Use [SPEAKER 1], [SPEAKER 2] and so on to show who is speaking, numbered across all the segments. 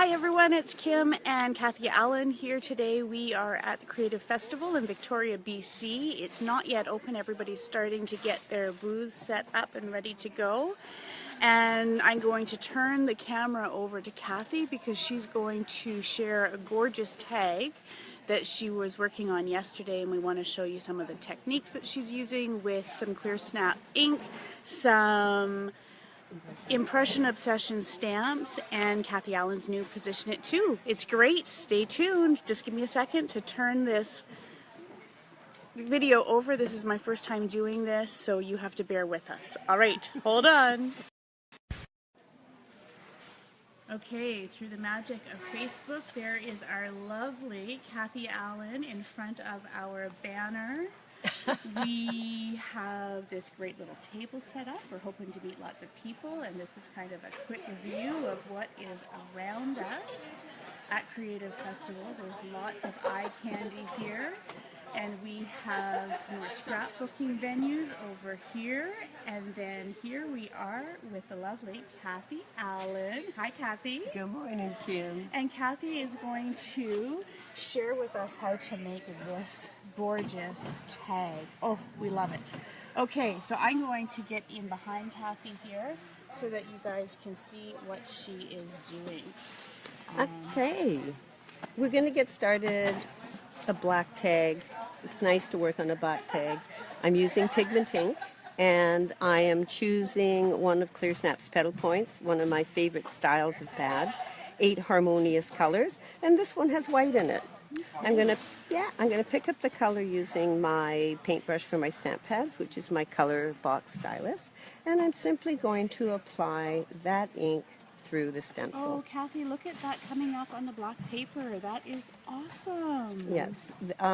[SPEAKER 1] Hi everyone, it's Kim and Cathie Allan here today. We are at the Creative Festival in Victoria, BC. It's not yet open. Everybody's starting to get their booths set up and ready to go. And I'm going to turn the camera over to Cathie because she's going to share a gorgeous tag that she was working on yesterday, and we want to show you some of the techniques that she's using with some Clearsnap ink, some Impression Obsession stamps, and Cathie Allan's new Position-it too. It's great. Stay tuned. Just give me a second to turn this video over. This is my first time doing this, so you have to bear with us. All right, hold on. Okay, through the magic of Facebook, there is our lovely Cathie Allan in front of our banner. We have this great little table set up. We're hoping to meet lots of people, and this is kind of a quick view of what is around us at Creative Festival. There's lots of eye candy here, and we have some more scrapbooking venues over here, and then here we are with the lovely Cathie Allan. Hi Cathie.
[SPEAKER 2] Good morning, Kim.
[SPEAKER 1] And Cathie is going to share with us how to make this gorgeous tag. Oh, we love it. Okay, so I'm going to get in behind Cathie here so that you guys can see what she is doing.
[SPEAKER 2] Okay, we're going to get started. A black tag. It's nice to work on a black tag. I'm using pigment ink, and I am choosing one of Clearsnap's petal points, one of my favorite styles of pad, 8 harmonious colors, and this one has white in it. I'm gonna pick up the color using my paintbrush for my stamp pads, which is my color box stylus, and I'm simply going to apply that ink through the stencil.
[SPEAKER 1] Oh, Cathie, look at that coming up on the black paper. That is awesome.
[SPEAKER 2] Yeah,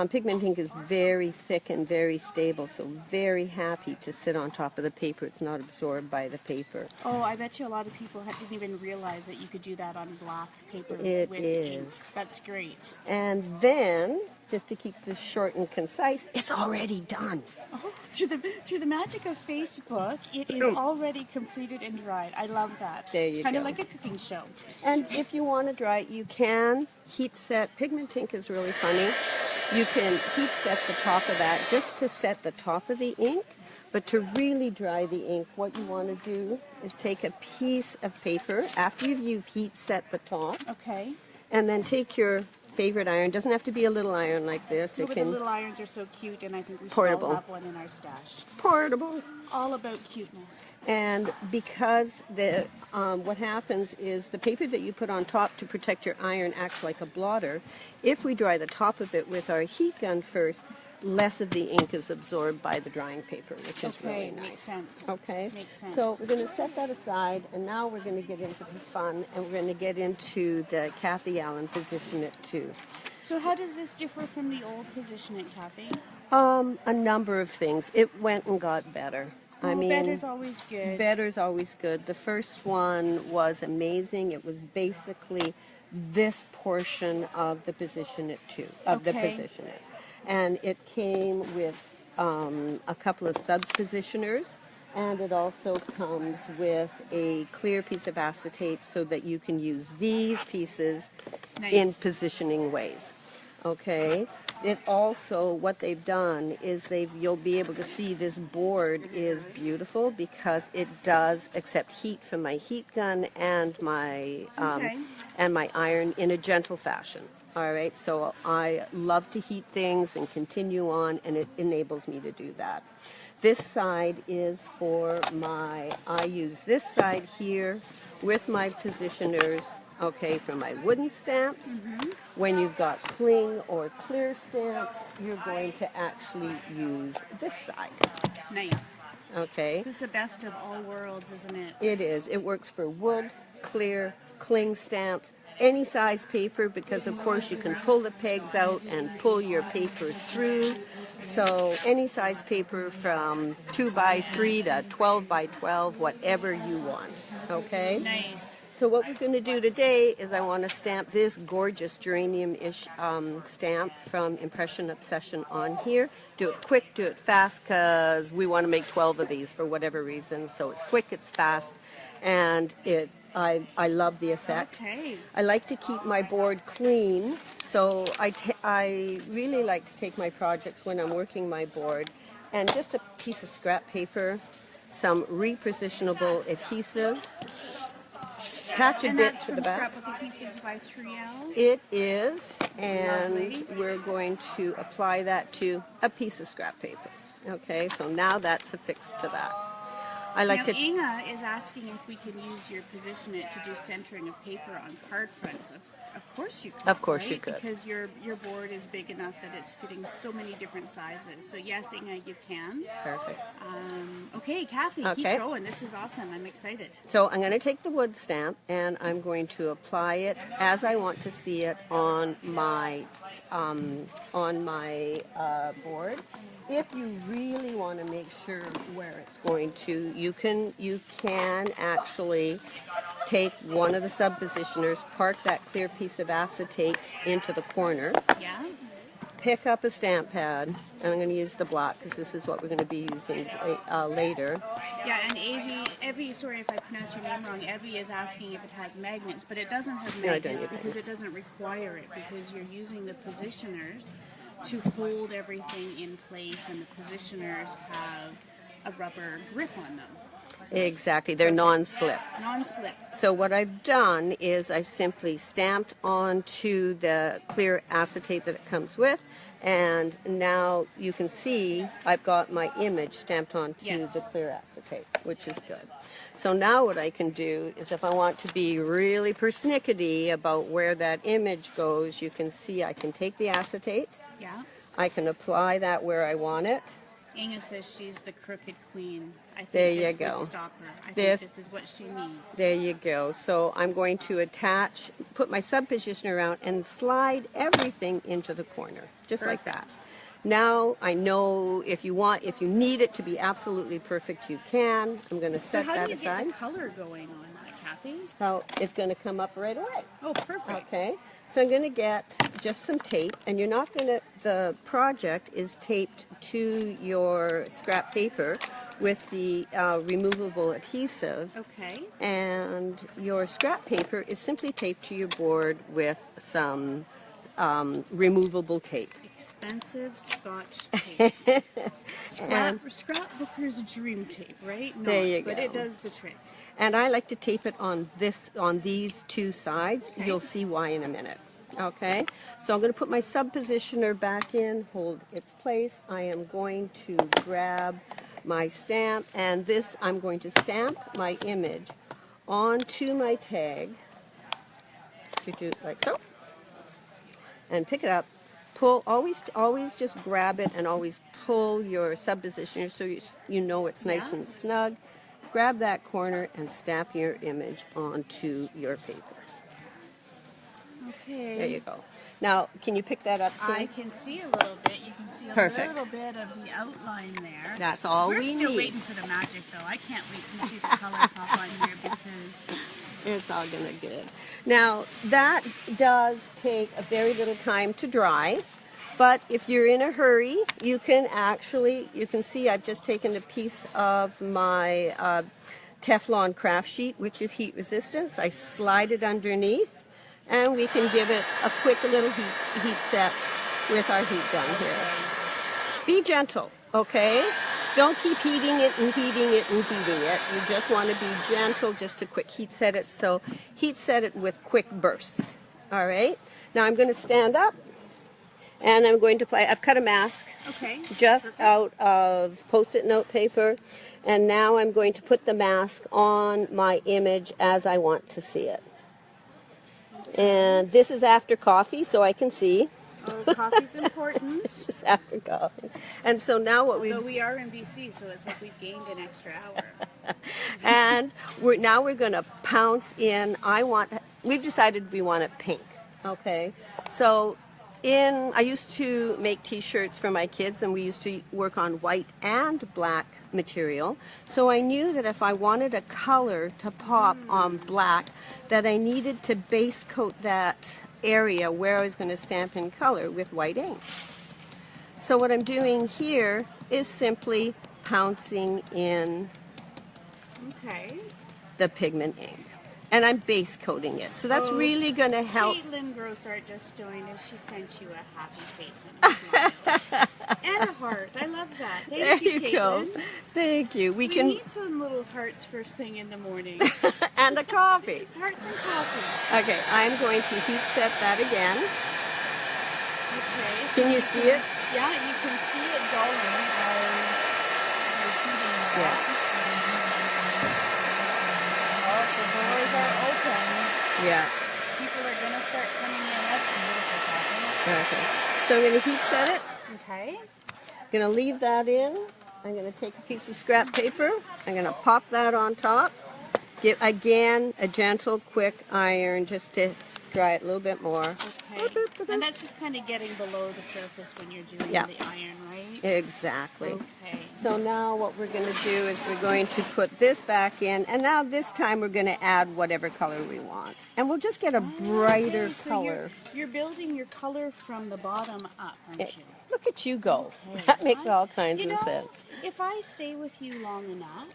[SPEAKER 2] pigment ink is very thick and very stable, so very happy to sit on top of the paper. It's not absorbed by the paper.
[SPEAKER 1] Oh, I bet you a lot of people didn't even realize that you could do that on black paper with ink. That's great.
[SPEAKER 2] And then, just to keep this short and concise, it's already done.
[SPEAKER 1] Oh, through the magic of Facebook, it is already completed and dried. I love that.
[SPEAKER 2] There you
[SPEAKER 1] It's kind
[SPEAKER 2] go.
[SPEAKER 1] of like a cooking show.
[SPEAKER 2] And if you want to dry it, you can heat set. Pigment ink is really funny. You can heat set the top of that just to set the top of the ink. But to really dry the ink, what you want to do is take a piece of paper after you've heat set the top.
[SPEAKER 1] Okay.
[SPEAKER 2] And then take your favorite iron. Doesn't have to be a little iron like this.
[SPEAKER 1] No,
[SPEAKER 2] It
[SPEAKER 1] but
[SPEAKER 2] can
[SPEAKER 1] the little irons are so cute, and I think we should
[SPEAKER 2] portable.
[SPEAKER 1] all have one in our stash.
[SPEAKER 2] Portable.
[SPEAKER 1] All about cuteness.
[SPEAKER 2] And because what happens is the paper that you put on top to protect your iron acts like a blotter. If we dry the top of it with our heat gun first, less of the ink is absorbed by the drying paper, which is really nice.
[SPEAKER 1] Makes sense.
[SPEAKER 2] Okay,
[SPEAKER 1] Makes sense.
[SPEAKER 2] So we're going to set that aside, and now we're going to get into the fun, and we're going to get into the Cathie Allan Position-it too.
[SPEAKER 1] So how does this differ from the old Position-it, Cathie?
[SPEAKER 2] A number of things. It went and got better.
[SPEAKER 1] I mean, better's always good.
[SPEAKER 2] Better's always good. The first one was amazing. It was basically this portion of the Position-it too, the Position-it. And it came with a couple of sub-positioners, and it also comes with a clear piece of acetate so that you can use these pieces in positioning ways. Okay. It also, what they've done is you'll be able to see this board is beautiful because it does accept heat from my heat gun and my iron in a gentle fashion. All right, so I love to heat things and continue on, and it enables me to do that. This side is for I use this side here with my positioners, okay, for my wooden stamps. When you've got cling or clear stamps, you're going to actually use this side.
[SPEAKER 1] Nice.
[SPEAKER 2] Okay.
[SPEAKER 1] This is the best of all worlds, isn't it?
[SPEAKER 2] It is. It works for wood, clear, cling stamps, any size paper, because of course you can pull the pegs out and pull your paper through. So any size paper from 2 by 3 to 12 by 12, whatever you want. Okay?
[SPEAKER 1] Nice.
[SPEAKER 2] So what we're going to do today is I want to stamp this gorgeous geranium-ish stamp from Impression Obsession on here. Do it quick, do it fast, because we want to make 12 of these for whatever reason. So it's quick, it's fast, and it I love the effect.
[SPEAKER 1] Okay.
[SPEAKER 2] I like to keep my board clean, so I really like to take my projects when I'm working my board, and just a piece of scrap paper, some repositionable adhesive, attach a bit to the back.
[SPEAKER 1] Scrapbook Adhesive by 3L.
[SPEAKER 2] It is, and
[SPEAKER 1] Lovely.
[SPEAKER 2] we're going to apply that to a piece of scrap paper. Okay, so now that's affixed to that. I like
[SPEAKER 1] Now,
[SPEAKER 2] to.
[SPEAKER 1] Inga is asking if we can use your Position-it to do centering of paper on card fronts. Of course you could.
[SPEAKER 2] Of course
[SPEAKER 1] right?
[SPEAKER 2] you could.
[SPEAKER 1] Because your board is big enough that it's fitting so many different sizes. So yes, Inga, you can.
[SPEAKER 2] Perfect.
[SPEAKER 1] Okay, Cathie,
[SPEAKER 2] Okay.
[SPEAKER 1] keep going. This is awesome. I'm excited.
[SPEAKER 2] So I'm going to take the wood stamp and I'm going to apply it as I want to see it on my board. If you really want to make sure where it's going to, you can actually take one of the sub-positioners, park that clear piece of acetate into the corner,
[SPEAKER 1] Yeah?
[SPEAKER 2] pick up a stamp pad, and I'm going to use the black because this is what we're going to be using later.
[SPEAKER 1] Yeah, and Evie, sorry if I pronounced your name wrong, Evie is asking if it has magnets, but it doesn't have
[SPEAKER 2] No, I don't
[SPEAKER 1] magnets
[SPEAKER 2] need
[SPEAKER 1] because it doesn't require it, because you're using the positioners to hold everything in place, and the positioners have a rubber grip on them. So,
[SPEAKER 2] Exactly, they're non-slip.
[SPEAKER 1] non-slip.
[SPEAKER 2] So what I've done is I've simply stamped onto the clear acetate that it comes with, and now you can see I've got my image stamped onto
[SPEAKER 1] Yes.
[SPEAKER 2] the clear acetate, which is good. So now what I can do is, if I want to be really persnickety about where that image goes, you can see I can take the acetate,
[SPEAKER 1] Yeah?
[SPEAKER 2] I can apply that where I want it.
[SPEAKER 1] Inga says she's the crooked queen. I think
[SPEAKER 2] There
[SPEAKER 1] this
[SPEAKER 2] you go.
[SPEAKER 1] would stop her. I
[SPEAKER 2] This-
[SPEAKER 1] think this is what she needs.
[SPEAKER 2] There you go. So I'm going to attach, put my sub-positioner around and slide everything into the corner, just like that. Now I know if you need it to be absolutely perfect, you can. I'm going to
[SPEAKER 1] So
[SPEAKER 2] set
[SPEAKER 1] how
[SPEAKER 2] that
[SPEAKER 1] do you
[SPEAKER 2] aside.
[SPEAKER 1] get the color going on that, Cathie?
[SPEAKER 2] So it's going to come up right away.
[SPEAKER 1] Oh, perfect.
[SPEAKER 2] Okay. So I'm going to get just some tape, and you're not going to, the project is taped to your scrap paper with the removable adhesive.
[SPEAKER 1] Okay.
[SPEAKER 2] And your scrap paper is simply taped to your board with some removable tape.
[SPEAKER 1] Expensive Scotch tape. Scrapbooker's dream tape, right? Not,
[SPEAKER 2] There you
[SPEAKER 1] but
[SPEAKER 2] go.
[SPEAKER 1] it does the trick.
[SPEAKER 2] And I like to tape it on these two sides.
[SPEAKER 1] Okay.
[SPEAKER 2] You'll see why in a minute. Okay, so I'm going to put my sub-positioner back in, hold its place. I am going to grab my stamp, and this I'm going to stamp my image onto my tag, like so, and pick it up. Pull, always just grab it and always pull your sub-positioner so you know it's nice and snug. Grab that corner and stamp your image onto your paper.
[SPEAKER 1] Okay.
[SPEAKER 2] There you go. Now, can you pick that up, Kim?
[SPEAKER 1] I can see a little bit. You can see a
[SPEAKER 2] Perfect.
[SPEAKER 1] little bit of the outline there.
[SPEAKER 2] That's all
[SPEAKER 1] We're
[SPEAKER 2] we
[SPEAKER 1] still
[SPEAKER 2] need.
[SPEAKER 1] waiting for the magic, though. I can't wait to see the color pop on here because
[SPEAKER 2] It's all gonna good. Now, that does take a very little time to dry, but if you're in a hurry, you can see I've just taken a piece of my Teflon craft sheet, which is heat resistance. I slide it underneath, and we can give it a quick little heat set with our heat gun here. Be gentle, okay? Don't keep heating it and heating it and heating it. You just want to be gentle, just to quick heat set it. So heat set it with quick bursts, all right? Now I'm going to stand up, and I'm going to apply, I've cut a mask just out of Post-it note paper, and now I'm going to put the mask on my image as I want to see it. And this is after coffee, so I can see.
[SPEAKER 1] oh, coffee's important.
[SPEAKER 2] This is after coffee. And so now what
[SPEAKER 1] Though we are in BC, so it's like we've gained an extra hour.
[SPEAKER 2] and we're going to pounce in. We've decided we want it pink. Okay, so I used to make T-shirts for my kids, and we used to work on white and black material. So I knew that if I wanted a color to pop on black, that I needed to base coat that area where I was going to stamp in color with white ink. So what I'm doing here is simply pouncing in
[SPEAKER 1] Okay.
[SPEAKER 2] the pigment ink. and I'm base coating it. So that's really going to help.
[SPEAKER 1] Caitlin Grossart just joined us. She sent you a happy face and a heart. I love that. Thank you, Caitlin.
[SPEAKER 2] Go. Thank you. We can
[SPEAKER 1] need some little hearts first thing in the morning.
[SPEAKER 2] and a coffee.
[SPEAKER 1] Hearts and coffee.
[SPEAKER 2] Okay, I'm going to heat set that again.
[SPEAKER 1] Okay.
[SPEAKER 2] Can you see it?
[SPEAKER 1] Yeah, you can see it going as you're heating it up.
[SPEAKER 2] Yeah.
[SPEAKER 1] Oh, the doors are open.
[SPEAKER 2] Yeah.
[SPEAKER 1] People are going to start coming in. That's beautiful, Cathy.
[SPEAKER 2] Okay. So I'm going to heat set it.
[SPEAKER 1] Okay.
[SPEAKER 2] I'm going to leave that in. I'm going to take a piece of scrap paper. I'm going to pop that on top. Give, again, a gentle, quick iron just to dry it a little bit more.
[SPEAKER 1] Okay. And that's just kind of getting below the surface when you're doing the iron, right?
[SPEAKER 2] Exactly.
[SPEAKER 1] Okay.
[SPEAKER 2] So now what we're going to do is we're going to put this back in, and now this time we're going to add whatever color we want. And we'll just get a brighter
[SPEAKER 1] so
[SPEAKER 2] color.
[SPEAKER 1] You're building your color from the bottom up, aren't you?
[SPEAKER 2] Look at you go.
[SPEAKER 1] Okay.
[SPEAKER 2] That makes all kinds of sense.
[SPEAKER 1] If I stay with you long enough,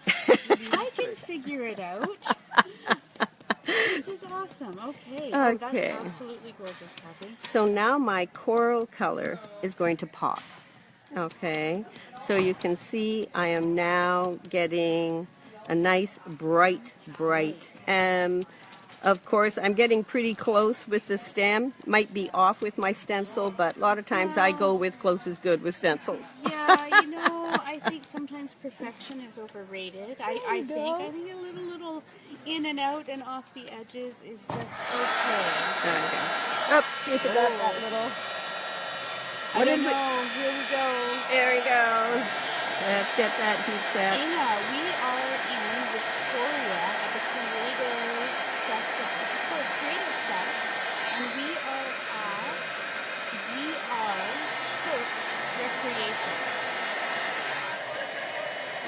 [SPEAKER 1] I can figure it out. This is awesome. Okay. Oh, that's absolutely gorgeous, Cathy.
[SPEAKER 2] So now my coral color is going to pop. Okay. So you can see I am now getting a nice bright. Of course, I'm getting pretty close with the stem. Might be off with my stencil, but a lot of times I go with close is good with stencils.
[SPEAKER 1] Yeah, you know, I think sometimes perfection is overrated. I think a little in and out and off the edges is just okay.
[SPEAKER 2] Okay. Oh, you forgot that little.
[SPEAKER 1] I don't know. Here we go.
[SPEAKER 2] There we go. Let's get that heat set.
[SPEAKER 1] Inga, we are in Victoria at the Creative Festival. It's called Creative Fest, and we are at GR Coast Recreation.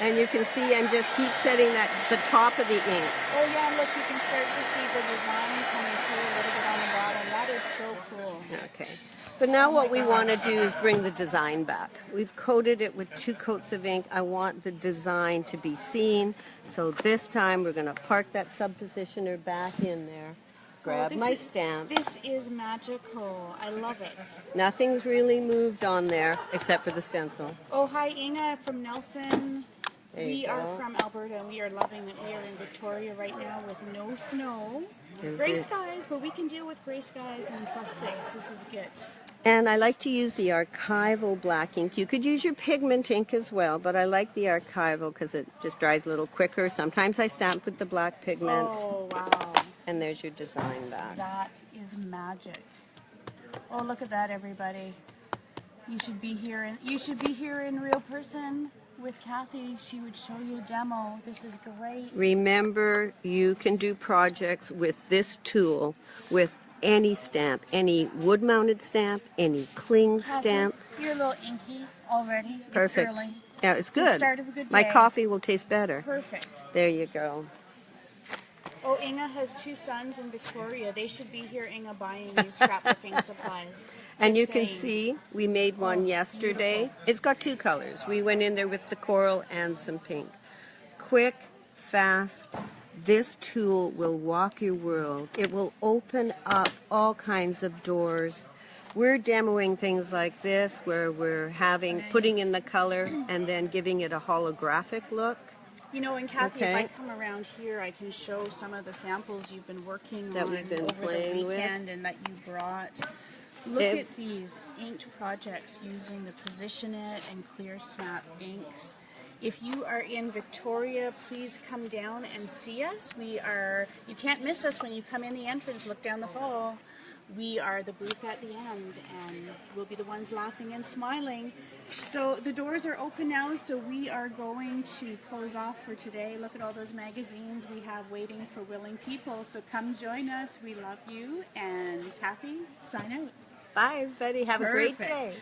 [SPEAKER 2] And you can see I'm just heat setting the top of the ink.
[SPEAKER 1] Oh yeah, look, you can start to see the design coming through a little bit on the bottom. That is so cool.
[SPEAKER 2] Okay. But now what we want to do is bring the design back. We've coated it with 2 coats of ink. I want the design to be seen. So this time we're going to park that sub-positioner back in there. Grab my stamp.
[SPEAKER 1] This is magical. I love it.
[SPEAKER 2] Nothing's really moved on there except for the stencil.
[SPEAKER 1] Oh, hi Inga from Nelson.
[SPEAKER 2] We
[SPEAKER 1] are from Alberta, and we are loving that we are in Victoria right now with no snow. Gray skies, but we can deal with gray skies and +6. This is good.
[SPEAKER 2] And I like to use the archival black ink. You could use your pigment ink as well, but I like the archival because it just dries a little quicker. Sometimes I stamp with the black pigment.
[SPEAKER 1] Oh, wow.
[SPEAKER 2] And there's your design back.
[SPEAKER 1] That is magic. Oh, look at that, everybody. You should be here in real person with Cathy. She would show you a demo. This is great.
[SPEAKER 2] Remember, you can do projects with this tool with any stamp, any wood-mounted stamp, any cling stamp.
[SPEAKER 1] You're a little inky already.
[SPEAKER 2] Perfect.
[SPEAKER 1] It's early.
[SPEAKER 2] Yeah, it's good.
[SPEAKER 1] The start of a good day.
[SPEAKER 2] My coffee will taste better.
[SPEAKER 1] Perfect.
[SPEAKER 2] There you go.
[SPEAKER 1] Oh, Inga has 2 sons in Victoria. They should be here, Inga, buying you scrapbooking supplies.
[SPEAKER 2] And you can see we made one yesterday.
[SPEAKER 1] Beautiful.
[SPEAKER 2] It's got 2 colors. We went in there with the coral and some pink. Quick, fast. This tool will walk your world. It will open up all kinds of doors. We're demoing things like this where we're putting in the color and then giving it a holographic look.
[SPEAKER 1] You know, and Cathy, if I come around here, I can show some of the samples you've been working
[SPEAKER 2] that
[SPEAKER 1] on
[SPEAKER 2] we've been
[SPEAKER 1] over
[SPEAKER 2] playing
[SPEAKER 1] the weekend
[SPEAKER 2] with.
[SPEAKER 1] and that you brought. Look at these inked projects using the Position-it and Clearsnap inks. If you are in Victoria, please come down and see us. You can't miss us when you come in the entrance, look down the hall. We are the booth at the end, and we'll be the ones laughing and smiling. So the doors are open now, so we are going to close off for today. Look at all those magazines we have waiting for willing people. So come join us. We love you. And Cathy, sign out.
[SPEAKER 2] Bye, everybody. Have a great day.